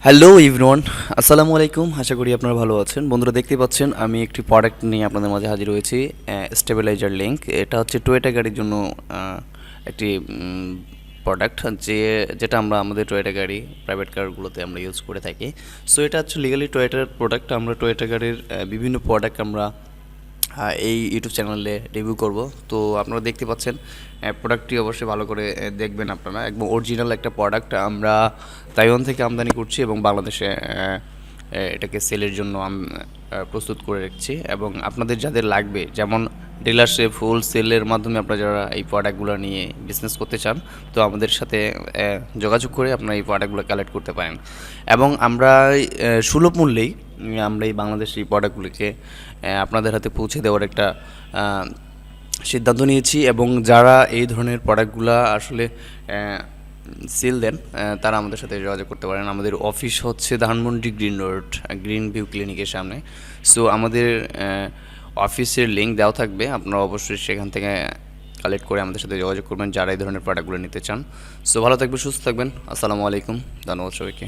Hello everyone, আসসালামু আলাইকুম। আশা করি আপনারা ভালো আছেন। বন্ধুরা, দেখতে পাচ্ছেন আমি একটি প্রোডাক্ট নিয়ে আপনাদের মাঝে হাজির হয়েছি, স্টেবিলাইজার লিঙ্ক। এটা হচ্ছে টয়োটা গাড়ির জন্য একটি প্রোডাক্ট যেটা আমরা আমাদের টয়োটা গাড়ি প্রাইভেট কারগুলোতে আমরা ইউজ করে থাকি। সো এটা হচ্ছে লিগালি টয়োটার প্রোডাক্ট। আমরা টয়োটা গাড়ির বিভিন্ন প্রোডাক্ট আমরা এই ইউটিউব চ্যানেলে রিভিউ করব। তো আপনারা দেখতে পাচ্ছেন প্রোডাক্টটি অবশ্যই ভালো করে দেখবেন। আপনারা একদম অরিজিনাল একটা প্রোডাক্ট আমরা তাইওয়ান থেকে আমদানি করছি এবং বাংলাদেশে এটাকে সেলের জন্য প্রস্তুত করে রাখছি। এবং আপনাদের যাদের লাগবে, যেমন ডিলারশিপ হোলসেলের মাধ্যমে আপনারা যারা এই প্রোডাক্টগুলো নিয়ে বিজনেস করতে চান, তো আমাদের সাথে যোগাযোগ করে আপনারা এই প্রোডাক্টগুলো কালেক্ট করতে পারেন। এবং আমরা সুলভ মূল্যেই আমরা এই বাংলাদেশি প্রোডাক্টগুলিকে আপনাদের হাতে পৌঁছে দেওয়ার একটা সিদ্ধান্ত নিয়েছি। এবং যারা এই ধরনের প্রোডাক্টগুলো আসলে সেল দেন, তারা আমাদের সাথে যোগাযোগ করতে পারেন। আমাদের অফিস হচ্ছে Dhanmondi green road, green view ক্লিনিকের সামনে। সো আমাদের অফিসের লিঙ্ক দেওয়া থাকবে, আপনারা অবশ্যই সেখান থেকে কালেক্ট করে আমাদের সাথে যোগাযোগ করবেন যারা এই ধরনের প্রোডাক্টগুলো নিতে চান। সো ভালো থাকবেন, সুস্থ থাকবেন। আসসালামু আলাইকুম, ধন্যবাদ সবাইকে।